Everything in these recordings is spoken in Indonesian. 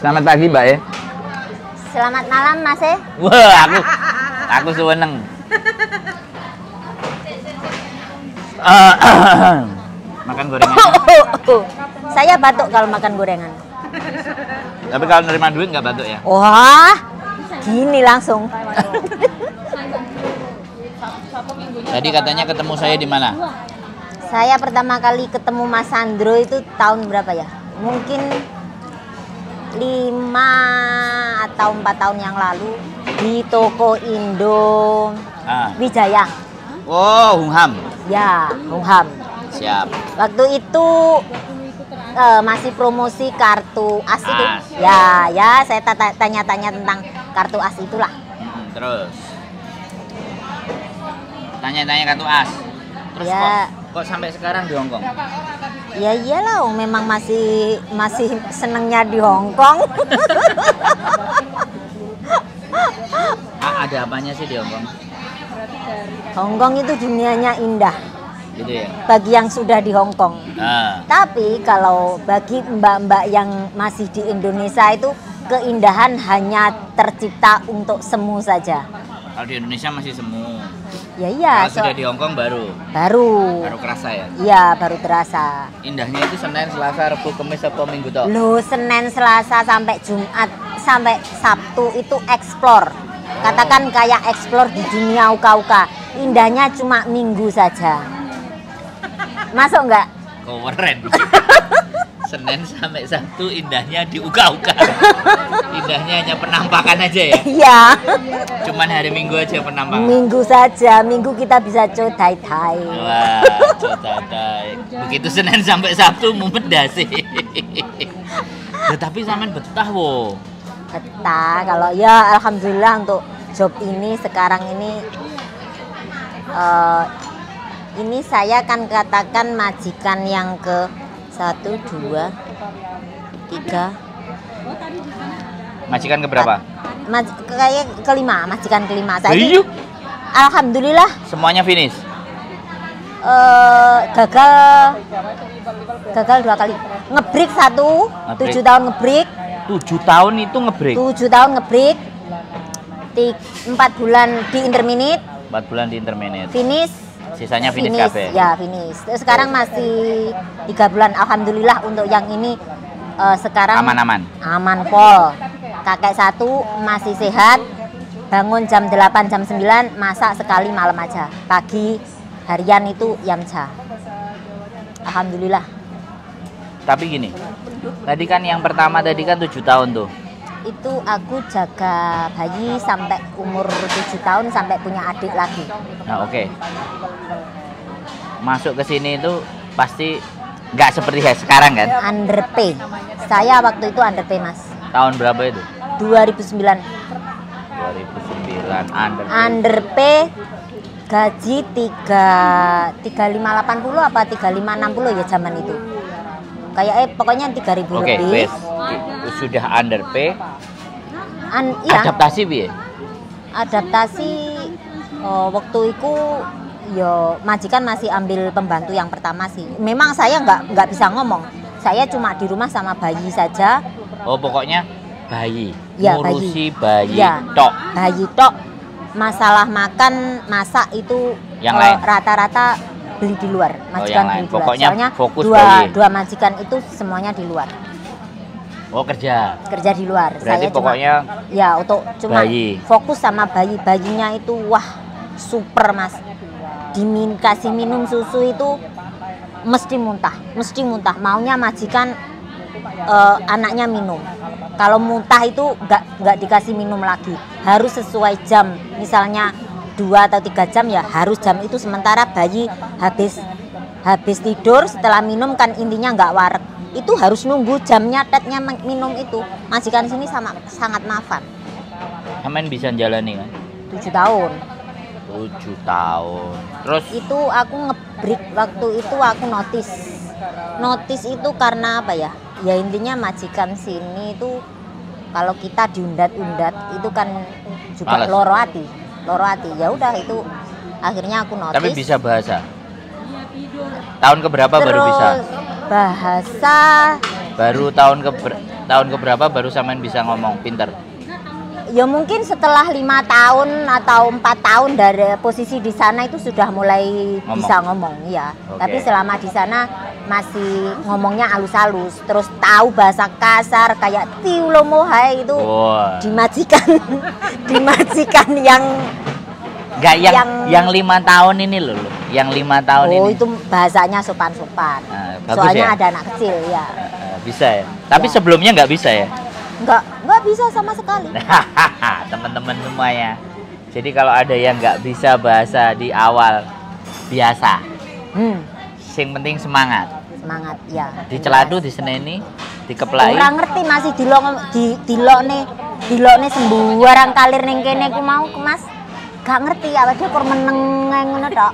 Selamat pagi, Mbak ya. Selamat malam, Mas. Wah, aku seneng. Makan gorengan. Saya batuk kalau makan gorengan. Tapi kalau nerima duit nggak batuk ya? Wah, gini langsung. Tadi katanya ketemu saya di mana? Saya pertama kali ketemu Mas Sandro itu tahun berapa ya? Mungkin 5 atau 4 tahun yang lalu di toko Indo Wijaya. Oh, Hungham. Ya, Hungham. Siap. Waktu itu masih promosi kartu as itu. Ya, saya tanya-tanya tentang kartu as itulah. Terus tanya-tanya kartu as. Terus ya. kok sampai sekarang di Hongkong? Ya iyalah, memang masih senengnya di Hongkong. Ada apanya sih di Hongkong? Hongkong itu dunianya indah. Gitu ya. Bagi yang sudah di Hongkong. Tapi kalau bagi mbak-mbak yang masih di Indonesia itu keindahan hanya tercipta untuk semu saja. Kalau di Indonesia masih semu. Ya iya. Kalau sudah di Hongkong baru kerasa ya? Iya, baru terasa. Indahnya itu Senin, Selasa, Rabu, Kamis atau Minggu toh? Loh, Senin, Selasa sampai Jumat sampai Sabtu itu explore. Katakan kayak explore di dunia uka-uka. Indahnya cuma Minggu saja. Masuk nggak? Keren. Senin sampai Sabtu indahnya di uka-uka. Indahnya hanya penampakan aja ya? Iya. Cuman hari Minggu aja penampakan. Minggu saja, Minggu kita bisa codai-tai. Wah, codai-tai. Begitu Senin sampai Sabtu mumet dah sih. Ya, tapi sampean betah wo. Betah kalau ya alhamdulillah untuk job ini sekarang ini saya kan katakan majikan yang ke 1, 2, 3. Majikan ke berapa? Kayak kelima, majikan kelima saya. Iya. Alhamdulillah. Semuanya finish. Gagal 2 kali. Ngebreak 1, 7 tahun ngebreak. 7 tahun itu ngebreak. 7 tahun ngebreak. 4 bulan di interminate. 4 bulan di interminate. Finish. Sisanya finish kafe. Ya, finish. Terus sekarang masih 3 bulan. Alhamdulillah untuk yang ini sekarang aman-aman. Aman pol. Kakek 1 masih sehat. Bangun jam 8, jam 9, masak sekali malam aja. Pagi harian itu yamcha. Alhamdulillah. Tapi gini. Tadi kan yang pertama tadi kan 7 tahun tuh. Itu aku jaga bayi sampai umur 7 tahun sampai punya adik lagi. Nah, oke. Masuk ke sini itu pasti nggak seperti sekarang kan? Under pay. Saya waktu itu under pay, Mas. Tahun berapa itu? 2009. 2009 under pay gaji 3580 apa 3560 ya zaman itu. Kayak pokoknya 3.000 lebih. Sudah under pay. Iya. Adaptasi piye? Adaptasi waktu itu ya majikan masih ambil pembantu yang pertama sih. Memang saya nggak bisa ngomong. Saya cuma di rumah sama bayi saja. Oh, pokoknya bayi. Ya, ngurusi bayi ya, tok. Bayi tok. Masalah makan, masak itu yang lain rata-rata beli di luar. Majikan beli di luar. Pokoknya soalnya fokus dua majikan itu semuanya di luar. Oh, kerja di luar. Berarti saya pokoknya ya untuk cuma bayi. Fokus sama bayinya itu wah super, Mas. Kasih minum susu itu mesti muntah. Maunya majikan anaknya minum. Kalau muntah itu nggak dikasih minum lagi. Harus sesuai jam. Misalnya 2 atau 3 jam ya harus jam itu. Sementara bayi habis tidur setelah minum kan intinya nggak wareg. Itu harus nunggu jamnya tetnya minum itu. Majikan sini sangat maafan. Aman bisa jalani kan? 7 tahun. 7 tahun. Terus itu aku ngebreak waktu itu aku notice itu karena apa ya? Ya intinya majikan sini itu kalau kita diundat-undat itu kan juga loro hati. Ya udah itu akhirnya aku notice. Tapi bisa bahasa. Tahun keberapa baru bisa? Bahasa baru tahun keberapa baru sampean bisa ngomong pinter? Ya mungkin setelah 5 tahun atau 4 tahun dari posisi di sana itu sudah mulai bisa ngomong ya. Tapi selama di sana masih ngomongnya halus-halus, terus tahu bahasa kasar kayak tiulomohai itu dimajikan dimajikan yang enggak yang 5 tahun ini loh. Yang 5 tahun ini. Oh, itu bahasanya sopan-sopan. Soalnya ya? Ada anak kecil ya. Bisa ya. Tapi sebelumnya nggak bisa ya? Nggak bisa sama sekali. Teman-teman semuanya. Jadi kalau ada yang nggak bisa bahasa di awal biasa. Yang penting semangat. Semangat ya. Diceladu, diseneni, dikeplai. Orang ngerti masih dilokne sembarang kalir ning kene ku mau Mas. Gak ngerti apa dia kur meneng ngono tok.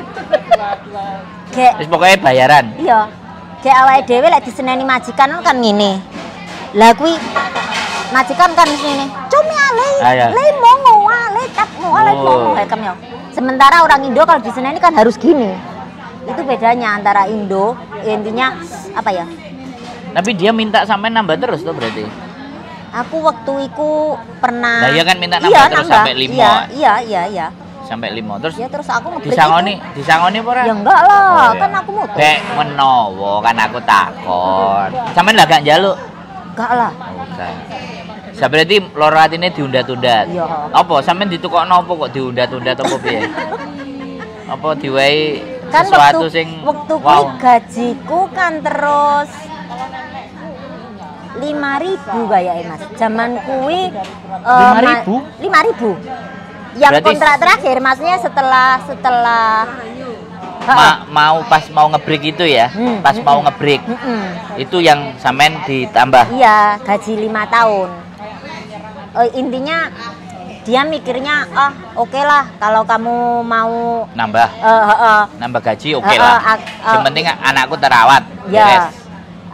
Wis pokoke bayaran. Iya. Gek awake dhewe lek diseneni majikan kan ngene. Lah kuwi majikan kan ngene. Cumi ale. Le mongo ale tap ale mongo hekem yo. Sementara orang Indo kalau diseneni kan harus gini. Itu bedanya antara Indo, intinya apa ya? Tapi dia minta sampai nambah terus tuh berarti. Aku waktu itu pernah. Nah, iya kan minta nambah terus sampai 5. Iya. Sampai 5 terus. Ya terus aku ngebreak disangoni apa ora? Ya enggak lah, kan aku mutus. Bek menowo kan aku takon. Sampeyan lah gak njaluk? Enggak lah. Sa berarti loro atine diunda-tunda. Iya. Apa sampeyan ditukokno apa kok diunda-tunda apa piye? Apa diwehi kan sesuatu sing waktu gajiku kan terus 5.000 kayaknya Mas. Zaman kuwi 5.000? 5.000. Yang berarti kontrak terakhir maksudnya setelah mau ngebreak itu ya. Pas mau ngebreak. Itu yang sampean ditambah. Iya, gaji 5 tahun. Intinya dia mikirnya oke lah kalau kamu mau nambah gaji oke lah. Yang penting anakku terawat. Ya.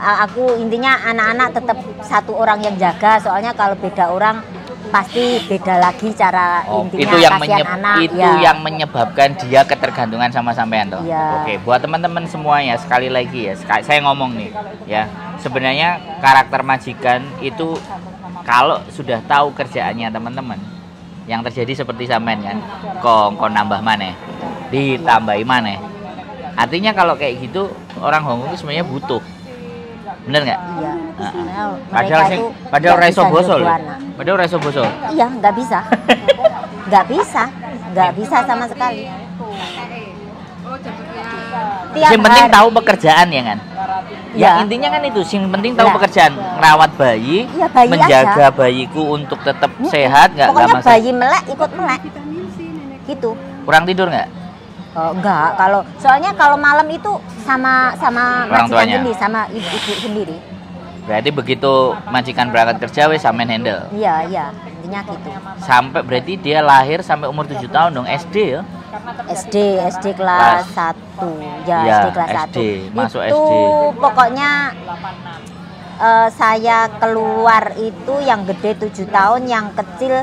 Aku intinya anak-anak tetap satu orang yang jaga, soalnya kalau beda orang pasti beda lagi cara intinya itu yang anak. Itu yang menyebabkan dia ketergantungan sama sampean toh. Ya. Oke, buat teman-teman semuanya sekali lagi ya, saya ngomong nih ya. Sebenarnya karakter majikan itu kalau sudah tahu kerjaannya teman-teman, yang terjadi seperti sampean kan, kok nambah maneh, ditambahi maneh. Artinya kalau kayak gitu orang Hongkong itu sebenarnya butuh. Bener nggak? Iya. Padahal raiso boso loh. Padahal raiso boso. Iya, nggak bisa. nggak bisa sama sekali. Yang penting tahu pekerjaan ya kan? Ya. Intinya kan itu, yang penting tahu pekerjaan, merawat bayi, ya, bayi menjaga aja. Bayiku untuk tetap sehat, nggak pokoknya masalah. Bayi melek ikut melek, gitu. Kurang tidur nggak? Enggak, soalnya kalau malam itu sama orang tuanya sendiri, sama ibu sendiri. Berarti begitu majikan berangkat kerja wes sampean handle. Iya, intinya gitu. Sampai berarti dia lahir sampai umur 7 tahun dong, SD ya? SD kelas 1. Ya, SD kelas 1. Masuk itu SD. Pokoknya saya keluar itu yang gede 7 tahun, yang kecil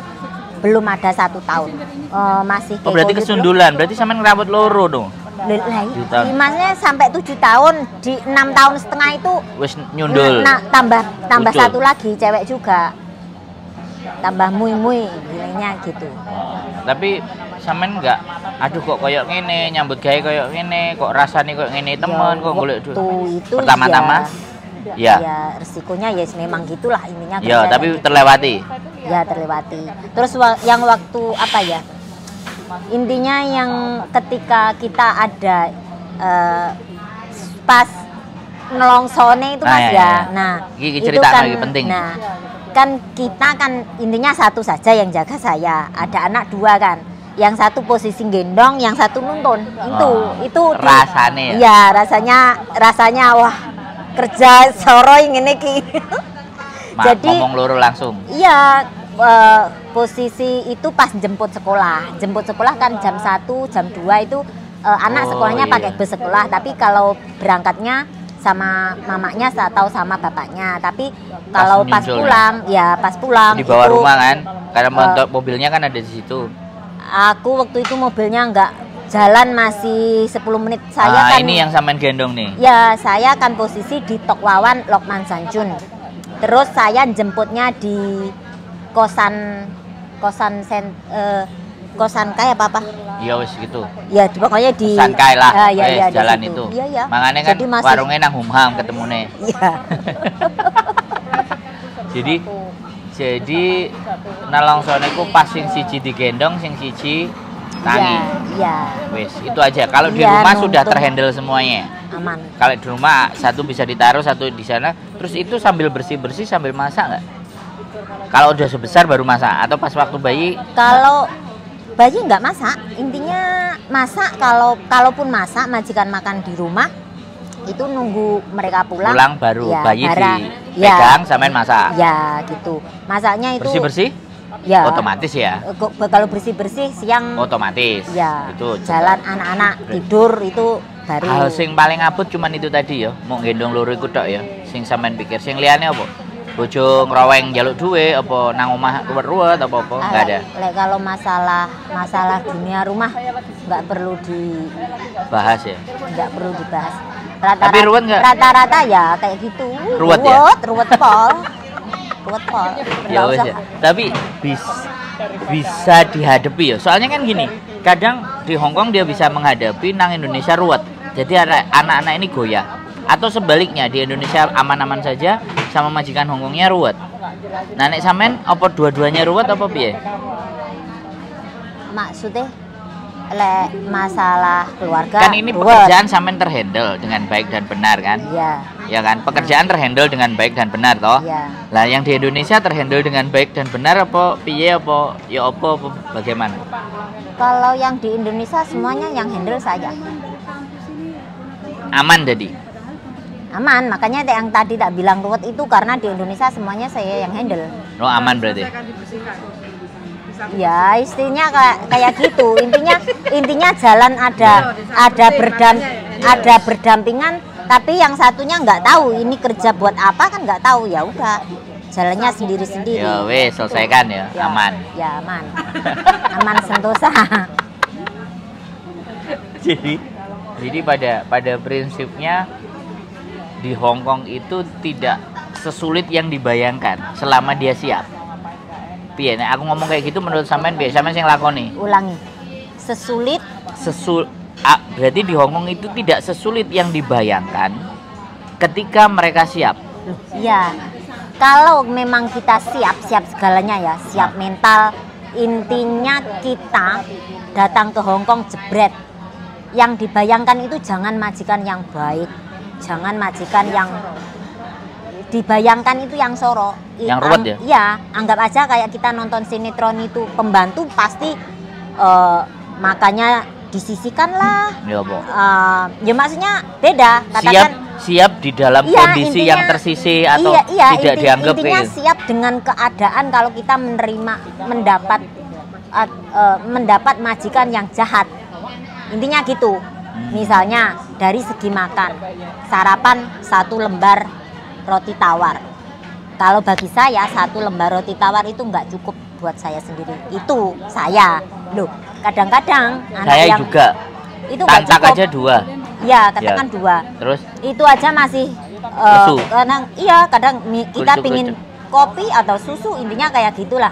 belum ada 1 tahun. Masih kayak berarti kesundulan, berarti sampean ngerawat loro dong. Maksudnya sampai 7 tahun, di 6 tahun setengah itu wis nyundul. Nah, tambah satu lagi cewek juga. Tambah mui gininya gitu. Tapi sampean enggak, aduh kok koyok ngene, nyambut gawe koyok ngene, kok rasane koyok ngene temen, kok golek itu pertama-tama ya resikonya ya memang gitulah intinya. Ya, tapi terlewati. Ya, terlewati. Terus yang waktu apa ya? Intinya yang ketika kita ada pas nelongsone itu Mas ya. Nah, ini cerita kan, lagi penting. Nah, kan kita kan intinya satu saja yang jaga saya. Ada anak 2 kan. Yang satu posisi gendong, yang satu nuntun. Itu rasanya. Iya, rasanya wah, kerja soro ngene iki. Jadi ngomong loro langsung. Iya, posisi itu pas jemput sekolah. Jemput sekolah kan jam 1, jam 2 itu anak sekolahnya pakai bus sekolah, tapi kalau berangkatnya sama mamanya atau sama bapaknya. Tapi kalau pas pulang, ya pas pulang di bawah rumah kan, karena mobilnya kan ada di situ. Aku waktu itu mobilnya nggak jalan, masih 10 menit. Saya kan ini yang sampean gendong nih. Ya, saya kan posisi di Tok Wawan Lokman Sanjun. Terus saya jemputnya di kosan kayak apa? Iya wis gitu. Ya pokoknya di Kosan kae lah. Ya, jalan di situ. itu. Iya. Makanya kan Jadi masih- warungnya nang Humham ketemune. Iya. Jadi nelongsone ku pas sing siji digendong, sing siji tangi. Iya. Wis, itu aja. Kalau di Iya, rumah sudah nuntun. terhandle semuanya. Aman. Kalau di rumah satu bisa ditaruh, satu di sana. Terus itu sambil bersih-bersih sambil masak nggak? Kalau udah sebesar baru masak atau pas waktu bayi? Kalau bayi nggak masak, intinya masak kalaupun masak majikan makan di rumah itu nunggu mereka pulang. Pulang baru ya, bayi bara- dipegang samain masak. Ya gitu. Masaknya itu Bersih-bersih? ya. Otomatis ya. Kalau bersih-bersih siang Otomatis. ya. Itu Jalan anak-anak tidur itu baru. hal sing paling abot cuman itu tadi ya, mau gendong loro iku tok ya. Sing sampean pikir sing liyane apa? Bojo ngroweng njaluk duwe apa nang omah ruwet-ruwet apa enggak ada. Kalau masalah dunia rumah nggak perlu Bahas ya. nggak perlu dibahas. Tapi ruwet nggak? Rata-rata ya kayak gitu. Ruwet ya? Ruwet pol. Ya wes ya. Tapi bisa dihadapi ya. Soalnya kan gini, kadang di Hong Kong dia bisa menghadapi, nang Indonesia ruwet. Jadi anak-anak ini goyah. Atau sebaliknya di Indonesia aman-aman saja, sama majikan Hong Kongnya ruwet. Nah nek sampean apa dua-duanya ruwet apa piye? Maksudnya masalah keluarga Kan ini ruwet. pekerjaan sampean terhandle dengan baik dan benar kan? Iya. Ya kan, pekerjaan terhandle dengan baik dan benar toh. Iya. Lah yang di Indonesia terhandle dengan baik dan benar apa piye apa ya apa bagaimana? Kalau yang di Indonesia semuanya yang handle saja. Aman jadi. Aman, makanya yang tadi tak bilang ruwet itu karena di Indonesia semuanya saya yang handle. Oh aman berarti. Ya istrinya kayak gitu. Intinya jalan ada berdampingan, tapi yang satunya nggak tahu ini kerja buat apa kan nggak tahu, ya udah jalannya sendiri-sendiri. Ya wes selesaikan ya, aman. Ya aman. Aman sentosa. jadi pada prinsipnya di Hong Kong itu tidak sesulit yang dibayangkan selama dia siap. Piye nek aku ngomong kayak gitu menurut sampean piye? Sampean sing lakoni. Ulangi. Berarti di Hong Kong itu tidak sesulit yang dibayangkan ketika mereka siap. Iya. Kalau memang kita siap segalanya ya, siap mental. Intinya kita datang ke Hong Kong jebret. Yang dibayangkan itu jangan majikan yang baik, jangan majikan yang dibayangkan itu yang soro. Yang ruwet ya? Iya, anggap aja kayak kita nonton sinetron itu, pembantu pasti makannya disisihkan lah. Ya, Bo. Ya maksudnya beda. Katakan siap di dalam kondisi intinya, yang tersisih atau tidak dianggap intinya siap dengan keadaan kalau kita mendapat majikan yang jahat. Intinya gitu. Misalnya dari segi makan, sarapan 1 lembar roti tawar. Kalau bagi saya 1 lembar roti tawar itu nggak cukup buat saya sendiri. Itu saya. Loh, kadang-kadang saya juga. Itu nggak Tantak cukup. aja 2. Ya, katakan 2. Terus itu aja masih kadang kita pingin kopi atau susu, intinya kayak gitulah.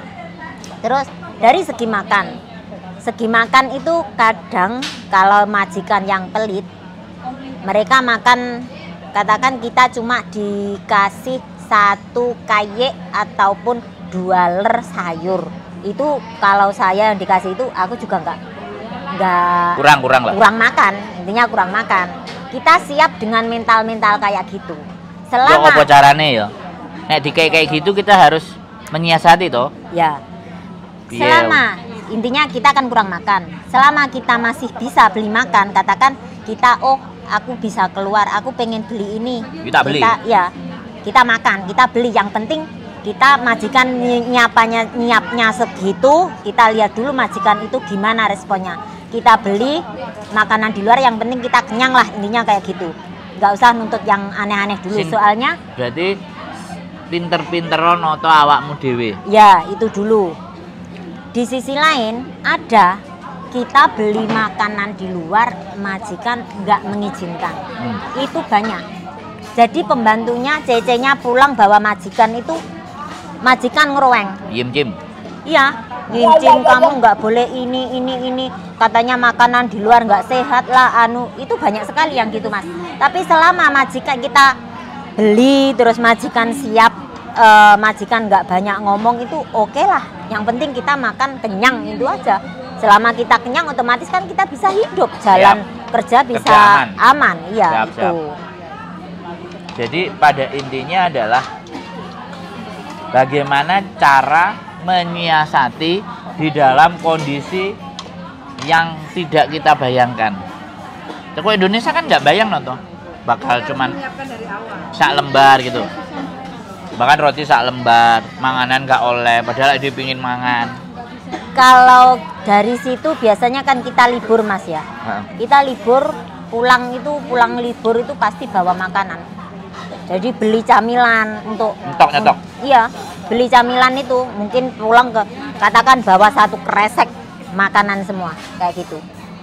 Terus dari segi makan itu kadang kalau majikan yang pelit, mereka makan, katakan kita cuma dikasih 1 kayek ataupun 2 ler sayur. Itu kalau saya yang dikasih itu aku juga nggak kurang makan. Intinya kurang makan. Kita siap dengan mental kayak gitu. Selama apa carane ya? Nek kayak gitu kita harus menyiasati toh. Ya. Selama intinya kita akan kurang makan. Selama kita masih bisa beli makan, katakan kita aku bisa keluar, aku pengen beli ini. Kita beli. Kita makan, kita beli. Yang penting kita majikan nyiapnya segitu, kita lihat dulu majikan itu gimana responnya. Kita beli makanan di luar, yang penting kita kenyang lah, intinya kayak gitu. Nggak usah nuntut yang aneh-aneh dulu, soalnya berarti pinter-pinteron atau awakmu dewe. Ya, itu dulu. Di sisi lain ada kita beli makanan di luar, majikan nggak mengizinkan. Itu banyak. Jadi pembantunya, cece-nya pulang bawa majikan itu, majikan ngeroeng. Yim-cim. Iya, ngincing kamu nggak boleh ini. Katanya makanan di luar nggak sehat lah, itu banyak sekali yang gitu mas. Tapi selama majikan kita beli, terus majikan siap, majikan nggak banyak ngomong itu oke lah. Yang penting kita makan kenyang itu aja. Selama kita kenyang, otomatis kan kita bisa hidup, jalan kerja bisa aman. Iya, itu. Jadi pada intinya adalah bagaimana cara menyiasati di dalam kondisi yang tidak kita bayangkan. Kalau Indonesia kan nggak bayang nonton, bakal cuman sak lembar gitu. Bahkan roti sak lembar, manganan nggak oleh, padahal dia pingin mangan. Kalau dari situ biasanya kan kita libur mas ya. Kita libur, pulang libur itu pasti bawa makanan. Jadi beli camilan untuk nyetok. Iya, beli camilan itu mungkin pulang katakan bawa 1 kresek makanan semua kayak gitu.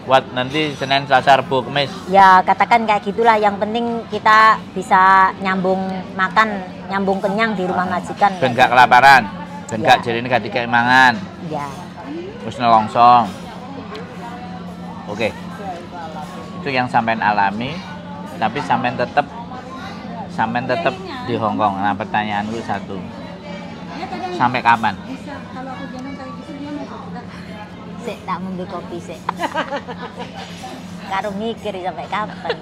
Buat nanti Senin, Selasa, Rabu, Kamis. Ya katakan kayak gitulah. Yang penting kita bisa nyambung makan, nyambung kenyang di rumah majikan. Ben gak kelaparan, ben gak jadi gak dikek mangan. Ya. Terus nelongsong. Oke. Itu yang sampean alami, tapi sampean tetap di Hong Kong. Nah, pertanyaanku satu. Sampai kapan? Sik tak ngombe kopi sik. Karo mikir sampai kapan.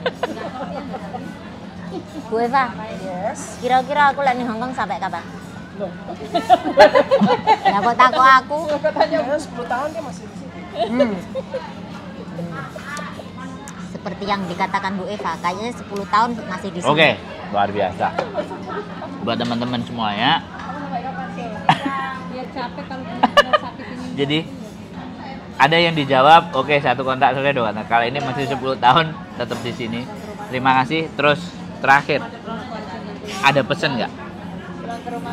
Bu Eva. Yes. Kira-kira aku lagi di Hong Kong sampai kapan? Lah kok takut aku? Katanya 10 tahun dia masih di sini. Seperti yang dikatakan Bu Eva, kayaknya 10 tahun masih di sini. Oke, luar biasa. Buat teman-teman semuanya. Jadi ada yang dijawab, oke, 1 kontak selesai doang. Nah, kali ini masih 10 tahun tetap di sini. Terima kasih. Terus terakhir, ada pesan nggak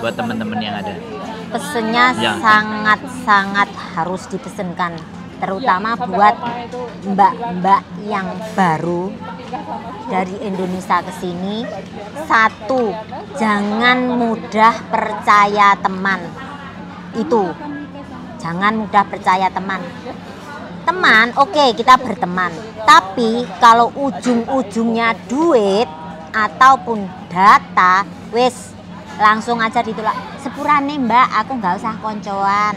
buat teman-teman yang ada? Pesennya sangat-sangat harus dipesenkan, terutama buat mbak-mbak yang baru dari Indonesia ke sini. 1, jangan mudah percaya teman. Itu jangan mudah percaya teman. Oke, kita berteman, tapi kalau ujung-ujungnya duit ataupun data, wis langsung aja ditolak. Sepurane mbak, aku nggak usah koncoan.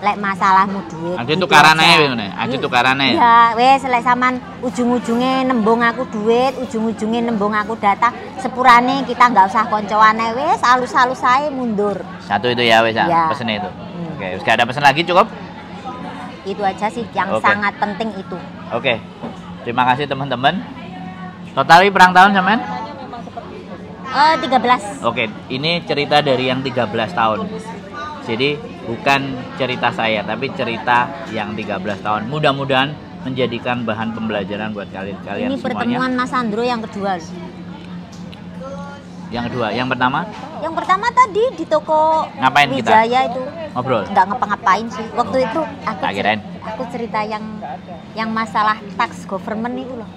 Lek masalahmu duit. Aja tukaran ae ngene. Aja tukaran ae. Ya, wis lek sampean ujung-ujunge nembung aku duit, ujung-ujunge nembung aku data, sepurane kita nggak usah koncoan ae, wis halus-halus ae mundur. Satu itu ya wis ya. Pesennya itu. Oke, wis gak ada pesan lagi cukup? Itu aja sih yang sangat penting itu. Oke. Terima kasih teman-teman. Total perang tahun sampean? 13. Oke, ini cerita dari yang 13 tahun. Jadi bukan cerita saya, tapi cerita yang 13 tahun. Mudah-mudahan menjadikan bahan pembelajaran buat kalian semuanya. Ini pertemuan Mas Andro yang kedua. Yang kedua, yang pertama? Yang pertama tadi di toko ngapain Wijaya kita? Itu. Ngobrol. Nggak ngapa-ngapain sih. Waktu itu aku cerita yang masalah tax government itu loh.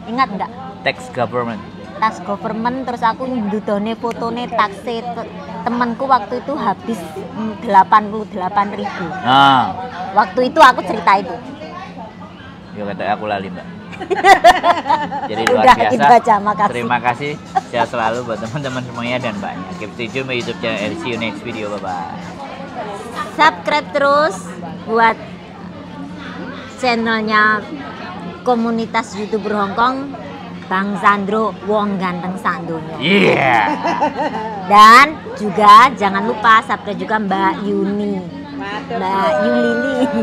Ingat nggak? Tax government. Tas government, terus aku ndudone fotone taksi temanku waktu itu habis 88.000. Nah, waktu itu aku cerita itu. Ya kata aku lali mbak. Jadi luar Udah, biasa. Baca, makasih. Terima kasih. Sehat selalu buat teman-teman semuanya dan mbaknya. Keep stay tune di YouTube channel. See you next video. Bye bye. Subscribe terus buat channelnya komunitas YouTuber Hongkong. Bang Sandro, wong ganteng sandonya. Iya. Dan juga jangan lupa subscribe juga Mbak Yuni, Mbak Yulini.